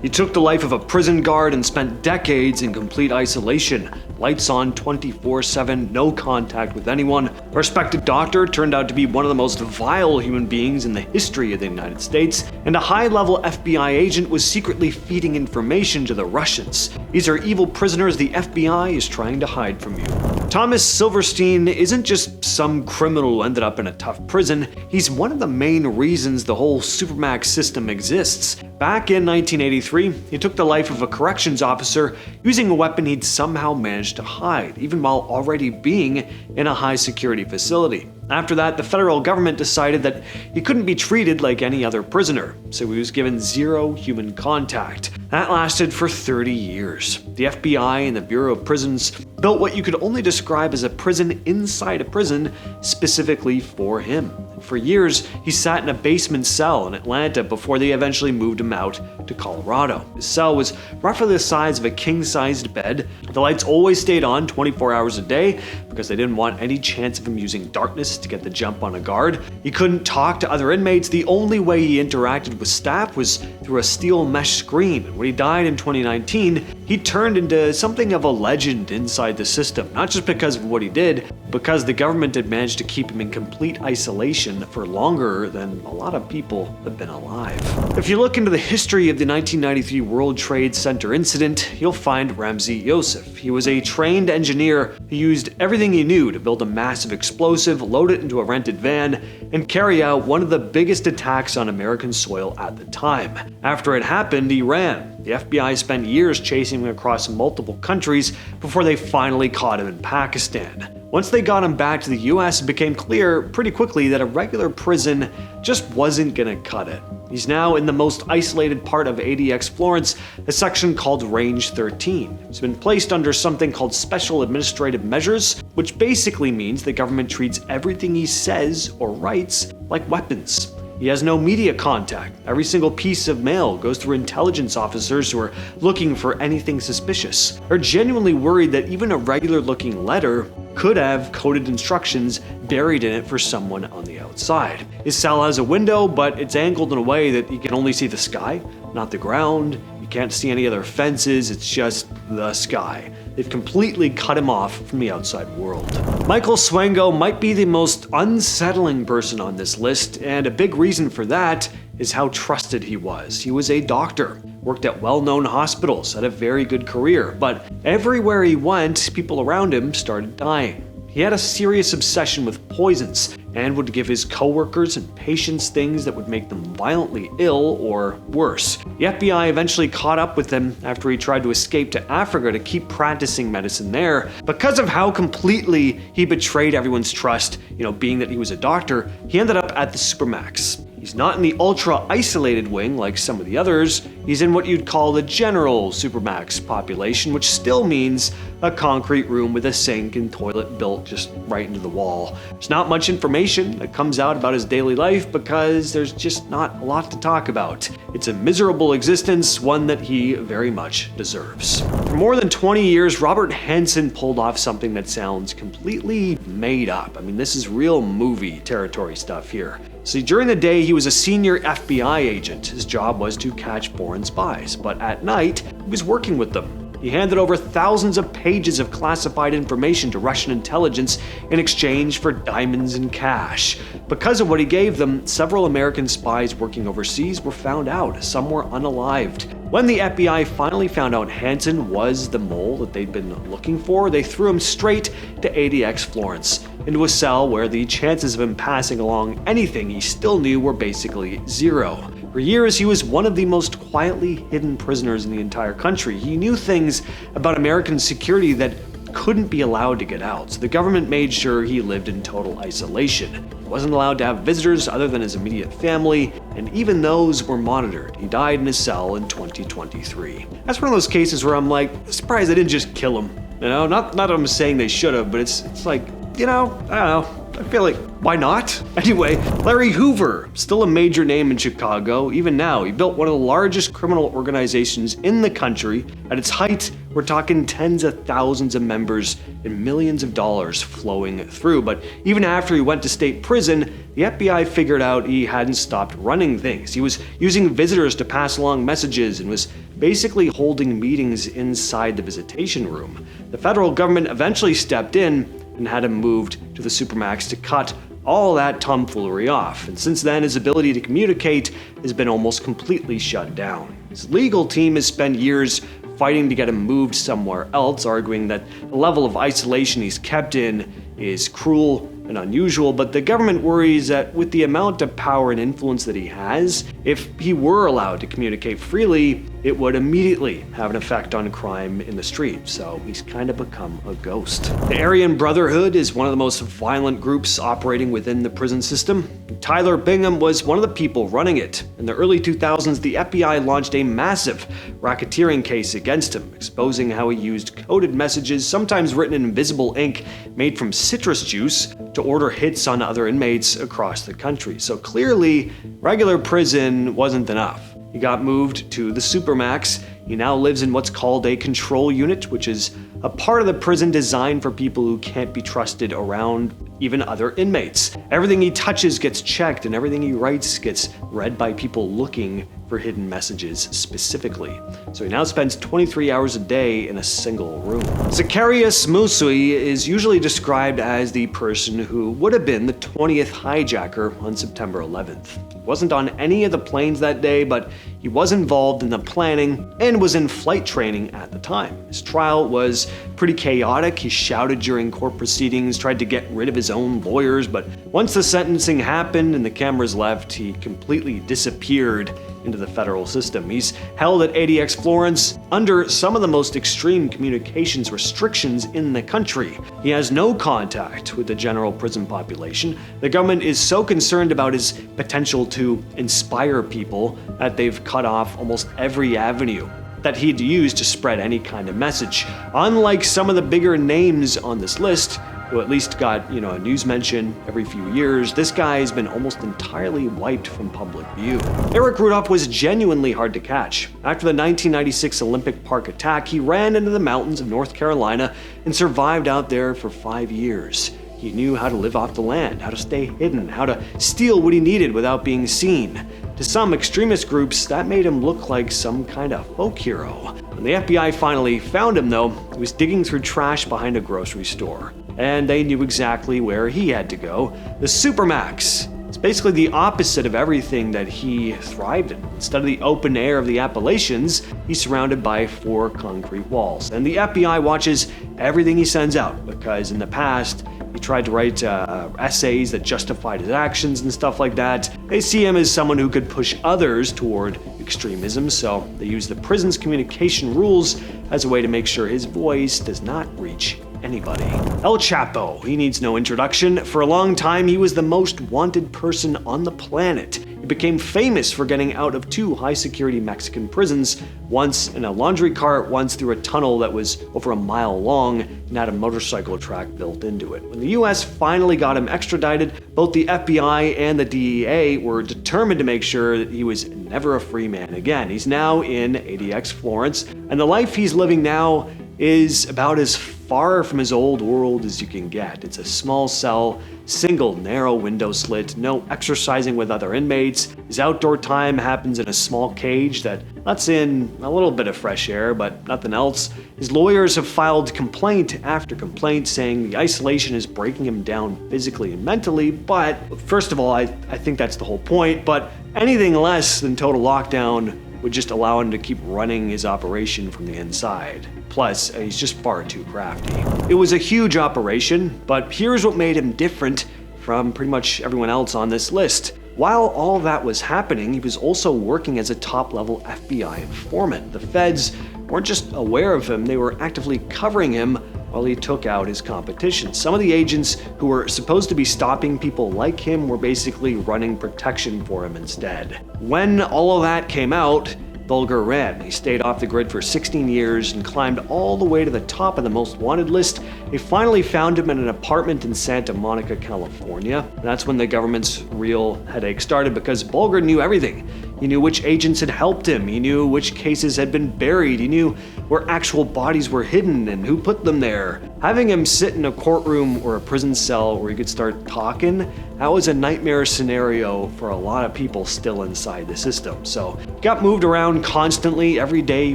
He took the life of a prison guard and spent decades in complete isolation. Lights on 24/7, no contact with anyone. A respected doctor turned out to be one of the most vile human beings in the history of the United States, and a high-level FBI agent was secretly feeding information to the Russians. These are evil prisoners the FBI is trying to hide from you. Thomas Silverstein isn't just some criminal who ended up in a tough prison. He's one of the main reasons the whole Supermax system exists. Back in 1983, he took the life of a corrections officer using a weapon he'd somehow managed to hide, even while already being in a high-security facility. After that, the federal government decided that he couldn't be treated like any other prisoner, so he was given zero human contact. That lasted for 30 years. The FBI and the Bureau of Prisons built what you could only describe as a prison inside a prison specifically for him. For years, he sat in a basement cell in Atlanta before they eventually moved him out to Colorado. His cell was roughly the size of a king-sized bed. The lights always stayed on 24 hours a day because they didn't want any chance of him using darkness to get the jump on a guard. He couldn't talk to other inmates. The only way he interacted with staff was through a steel mesh screen. When he died in 2019, he turned into something of a legend inside the system, not just because of what he did, because the government had managed to keep him in complete isolation for longer than a lot of people have been alive. If you look into the history of the 1993 World Trade Center incident, you'll find Ramzi Yousef. He was a trained engineer who used everything he knew to build a massive explosive, load it into a rented van, and carry out one of the biggest attacks on American soil at the time. After it happened, he ran. The FBI spent years chasing him across multiple countries before they finally caught him in Pakistan. Once they got him back to the US, it became clear pretty quickly that a regular prison just wasn't gonna cut it. He's now in the most isolated part of ADX Florence, a section called Range 13. He's been placed under something called Special Administrative Measures, which basically means the government treats everything he says or writes like weapons. He has no media contact. Every single piece of mail goes through intelligence officers who are looking for anything suspicious. They're genuinely worried that even a regular-looking letter could have coded instructions buried in it for someone on the outside. His cell has a window, but it's angled in a way that you can only see the sky, not the ground. You can't see any other fences, it's just the sky. They've completely cut him off from the outside world. Michael Swango might be the most unsettling person on this list, and a big reason for that is how trusted he was. He was a doctor, worked at well-known hospitals, had a very good career, but everywhere he went, people around him started dying. He had a serious obsession with poisons and would give his coworkers and patients things that would make them violently ill or worse. The FBI eventually caught up with him after he tried to escape to Africa to keep practicing medicine there. Because of how completely he betrayed everyone's trust, being that he was a doctor, he ended up at the Supermax. He's not in the ultra-isolated wing like some of the others. He's in what you'd call the general Supermax population, which still means a concrete room with a sink and toilet built just right into the wall. There's not much information that comes out about his daily life because there's just not a lot to talk about. It's a miserable existence, one that he very much deserves. For more than 20 years, Robert Hanssen pulled off something that sounds completely made up. I mean, this is real movie territory stuff here. See, during the day, he was a senior FBI agent. His job was to catch foreign spies, but at night, he was working with them. He handed over thousands of pages of classified information to Russian intelligence in exchange for diamonds and cash. Because of what he gave them, several American spies working overseas were found out. Some were unalived. When the FBI finally found out Hanssen was the mole that they'd been looking for, they threw him straight to ADX Florence, into a cell where the chances of him passing along anything he still knew were basically zero. For years, he was one of the most quietly hidden prisoners in the entire country. He knew things about American security that couldn't be allowed to get out, so the government made sure he lived in total isolation. He wasn't allowed to have visitors other than his immediate family, and even those were monitored. He died in his cell in 2023. That's one of those cases where I'm like, surprised they didn't just kill him. Not that I'm saying they should have, but it's like, I don't know. I feel like, why not? Anyway, Larry Hoover, still a major name in Chicago. Even now, he built one of the largest criminal organizations in the country. At its height, we're talking tens of thousands of members and millions of dollars flowing through. But even after he went to state prison, the FBI figured out he hadn't stopped running things. He was using visitors to pass along messages and was basically holding meetings inside the visitation room. The federal government eventually stepped in and had him moved to the Supermax to cut all that tomfoolery off. And since then, his ability to communicate has been almost completely shut down. His legal team has spent years fighting to get him moved somewhere else, arguing that the level of isolation he's kept in is cruel and unusual, but the government worries that with the amount of power and influence that he has, if he were allowed to communicate freely, it would immediately have an effect on crime in the street, so he's kind of become a ghost. The Aryan Brotherhood is one of the most violent groups operating within the prison system. Tyler Bingham was one of the people running it. In the early 2000s, the FBI launched a massive racketeering case against him, exposing how he used coded messages, sometimes written in invisible ink made from citrus juice, to order hits on other inmates across the country. So clearly, regular prison wasn't enough. He got moved to the Supermax. He now lives in what's called a control unit, which is a part of the prison designed for people who can't be trusted around even other inmates. Everything he touches gets checked, and everything he writes gets read by people looking for hidden messages specifically. So he now spends 23 hours a day in a single room. Zacarias Moussaoui is usually described as the person who would have been the 20th hijacker on September 11th. He wasn't on any of the planes that day, but he was involved in the planning and was in flight training at the time. His trial was pretty chaotic. He shouted during court proceedings, tried to get rid of his own lawyers, but once the sentencing happened and the cameras left, he completely disappeared into the federal system. He's held at ADX Florence under some of the most extreme communications restrictions in the country. He has no contact with the general prison population. The government is so concerned about his potential to inspire people that they've cut off almost every avenue that he'd use to spread any kind of message. Unlike some of the bigger names on this list, who at least got, a news mention every few years, this guy has been almost entirely wiped from public view. Eric Rudolph was genuinely hard to catch. After the 1996 Olympic Park attack, he ran into the mountains of North Carolina and survived out there for 5 years. He knew how to live off the land, how to stay hidden, how to steal what he needed without being seen. To some extremist groups, that made him look like some kind of folk hero. When the FBI finally found him, though, he was digging through trash behind a grocery store. And they knew exactly where he had to go. The Supermax. It's basically the opposite of everything that he thrived in. Instead of the open air of the Appalachians, he's surrounded by 4 concrete walls. And the FBI watches everything he sends out, because in the past, he tried to write essays that justified his actions and stuff like that. They see him as someone who could push others toward extremism, so they use the prison's communication rules as a way to make sure his voice does not reach anybody. El Chapo, he needs no introduction. For a long time, he was the most wanted person on the planet. He became famous for getting out of 2 high-security Mexican prisons, once in a laundry cart, once through a tunnel that was over a mile long and had a motorcycle track built into it. When the US finally got him extradited, both the FBI and the DEA were determined to make sure that he was never a free man again. He's now in ADX Florence, and the life he's living now is about as far from his old world as you can get. It's a small cell, single narrow window slit, no exercising with other inmates. His outdoor time happens in a small cage that lets in a little bit of fresh air, but nothing else. His lawyers have filed complaint after complaint saying the isolation is breaking him down physically and mentally, but first of all, I think that's the whole point, but anything less than total lockdown would just allow him to keep running his operation from the inside. Plus, he's just far too crafty. It was a huge operation, but here's what made him different from pretty much everyone else on this list. While all that was happening, he was also working as a top-level FBI informant. The feds weren't just aware of him, they were actively covering him while he took out his competition. Some of the agents who were supposed to be stopping people like him were basically running protection for him instead. When all of that came out, Bulger ran. He stayed off the grid for 16 years and climbed all the way to the top of the most wanted list. They finally found him in an apartment in Santa Monica, California. That's when the government's real headache started, because Bulger knew everything. He knew which agents had helped him. He knew which cases had been buried. He knew where actual bodies were hidden and who put them there. Having him sit in a courtroom or a prison cell where he could start talking, that was a nightmare scenario for a lot of people still inside the system. So he got moved around constantly. Every day he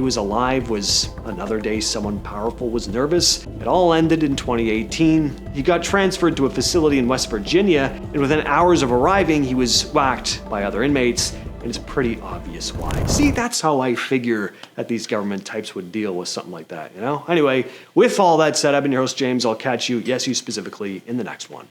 was alive was another day someone powerful was nervous. It all ended in 2018. He got transferred to a facility in West Virginia, and within hours of arriving, he was whacked by other inmates. And it's pretty obvious why. See, that's how I figure that these government types would deal with something like that, you know? Anyway, with all that said, I've been your host, James. I'll catch you, yes, you specifically, in the next one.